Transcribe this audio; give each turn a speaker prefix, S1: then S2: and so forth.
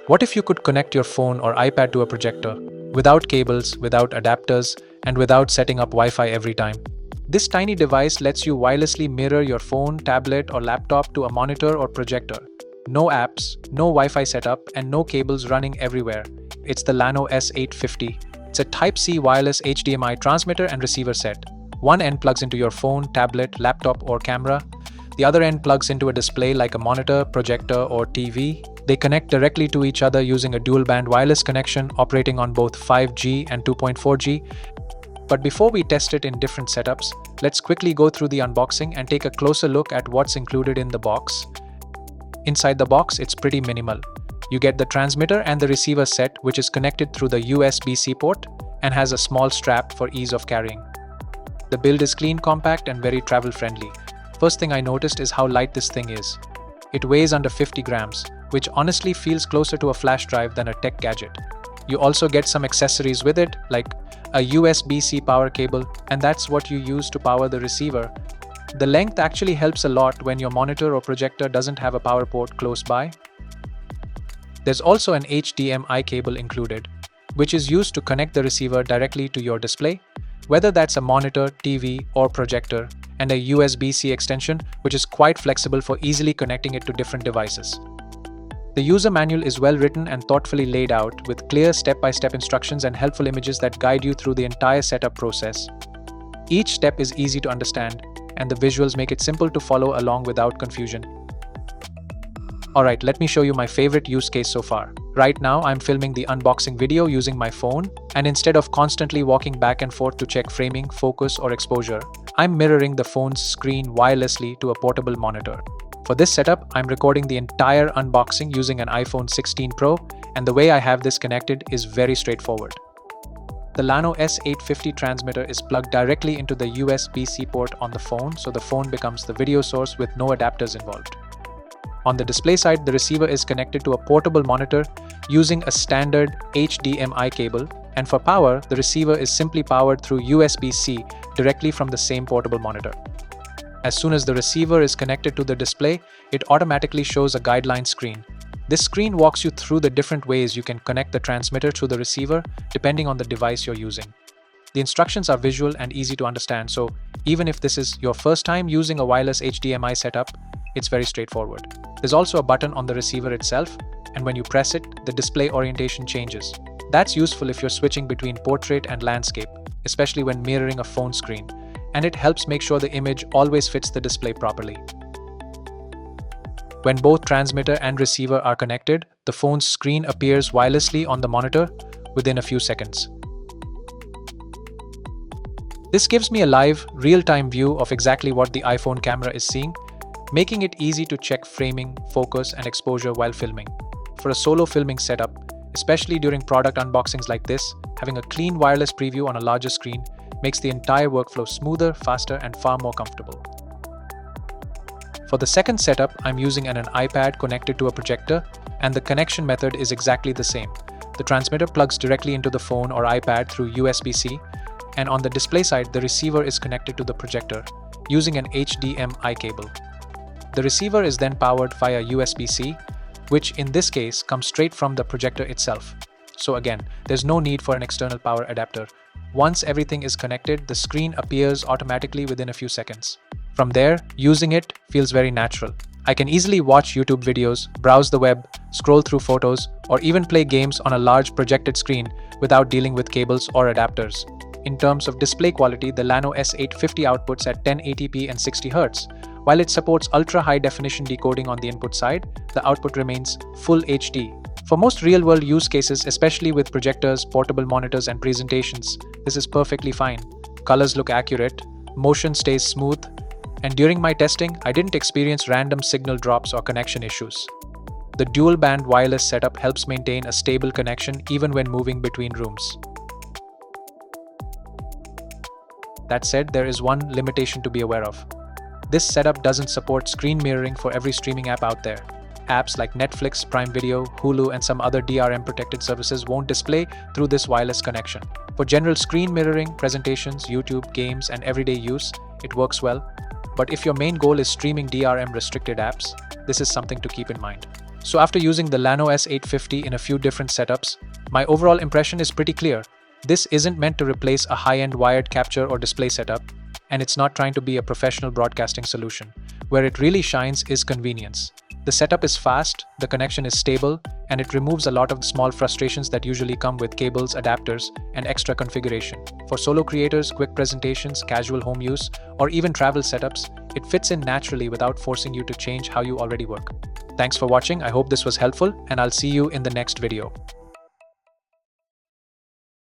S1: What if you could connect your phone or iPad to a projector without cables, without adapters, and without setting up Wi-Fi every time? This tiny device lets you wirelessly mirror your phone, tablet, or laptop to a monitor or projector. No apps, no Wi-Fi setup, and no cables running everywhere. It's the Llano S850. It's a Type-C wireless HDMI transmitter and receiver set. One end plugs into your phone, tablet, laptop, or camera. The other end plugs into a display like a monitor, projector, or TV. They connect directly to each other using a dual-band wireless connection operating on both 5G and 2.4G. But before we test it in different setups, let's quickly go through the unboxing and take a closer look at what's included in the box. Inside the box, it's pretty minimal. You get the transmitter and the receiver set, which is connected through the USB-C port and has a small strap for ease of carrying. The build is clean, compact, and very travel-friendly. First thing I noticed is how light this thing is. It weighs under 50 grams, which honestly feels closer to a flash drive than a tech gadget. You also get some accessories with it, like a USB-C power cable, and that's what you use to power the receiver. The length actually helps a lot when your monitor or projector doesn't have a power port close by. There's also an HDMI cable included, which is used to connect the receiver directly to your display, whether that's a monitor, TV, or projector, and a USB-C extension, which is quite flexible for easily connecting it to different devices. The user manual is well written and thoughtfully laid out, with clear step-by-step instructions and helpful images that guide you through the entire setup process. Each step is easy to understand, and the visuals make it simple to follow along without confusion. Alright, let me show you my favorite use case so far. Right now, I'm filming the unboxing video using my phone, and instead of constantly walking back and forth to check framing, focus, or exposure, I'm mirroring the phone's screen wirelessly to a portable monitor. For this setup, I'm recording the entire unboxing using an iPhone 16 Pro, and the way I have this connected is very straightforward. The Llano S850 transmitter is plugged directly into the USB-C port on the phone, so the phone becomes the video source with no adapters involved. On the display side, the receiver is connected to a portable monitor using a standard HDMI cable, and for power, the receiver is simply powered through USB-C directly from the same portable monitor. As soon as the receiver is connected to the display, it automatically shows a guideline screen. This screen walks you through the different ways you can connect the transmitter to the receiver depending on the device you're using. The instructions are visual and easy to understand, so even if this is your first time using a wireless HDMI setup, it's very straightforward. There's also a button on the receiver itself, and when you press it, the display orientation changes. That's useful if you're switching between portrait and landscape, especially when mirroring a phone screen, and it helps make sure the image always fits the display properly. When both transmitter and receiver are connected, the phone's screen appears wirelessly on the monitor within a few seconds. This gives me a live, real-time view of exactly what the iPhone camera is seeing, making it easy to check framing, focus, and exposure while filming. For a solo filming setup, especially during product unboxings like this, having a clean wireless preview on a larger screen makes the entire workflow smoother, faster, and far more comfortable. For the second setup, I'm using an iPad connected to a projector, and the connection method is exactly the same. The transmitter plugs directly into the phone or iPad through USB-C, and on the display side, the receiver is connected to the projector using an HDMI cable. The receiver is then powered via USB-C, which in this case comes straight from the projector itself. So again, there's no need for an external power adapter. Once everything is connected, the screen appears automatically within a few seconds. From there, using it feels very natural. I can easily watch YouTube videos, browse the web, scroll through photos, or even play games on a large projected screen without dealing with cables or adapters. In terms of display quality, the Llano S850 outputs at 1080p and 60Hz. While it supports ultra-high definition decoding on the input side, the output remains full HD. For most real-world use cases, especially with projectors, portable monitors, and presentations, this is perfectly fine. Colors look accurate, motion stays smooth, and during my testing, I didn't experience random signal drops or connection issues. The dual-band wireless setup helps maintain a stable connection even when moving between rooms. That said, there is one limitation to be aware of. This setup doesn't support screen mirroring for every streaming app out there. Apps like Netflix, Prime Video, Hulu, and some other DRM-protected services won't display through this wireless connection. For general screen mirroring, presentations, YouTube, games, and everyday use, it works well. But if your main goal is streaming DRM-restricted apps, this is something to keep in mind. So after using the Llano S850 in a few different setups, my overall impression is pretty clear. This isn't meant to replace a high-end wired capture or display setup, and it's not trying to be a professional broadcasting solution. Where it really shines is convenience. The setup is fast, the connection is stable, and it removes a lot of the small frustrations that usually come with cables, adapters, and extra configuration. For solo creators, quick presentations, casual home use, or even travel setups, it fits in naturally without forcing you to change how you already work. Thanks for watching. I hope this was helpful, and I'll see you in the next video.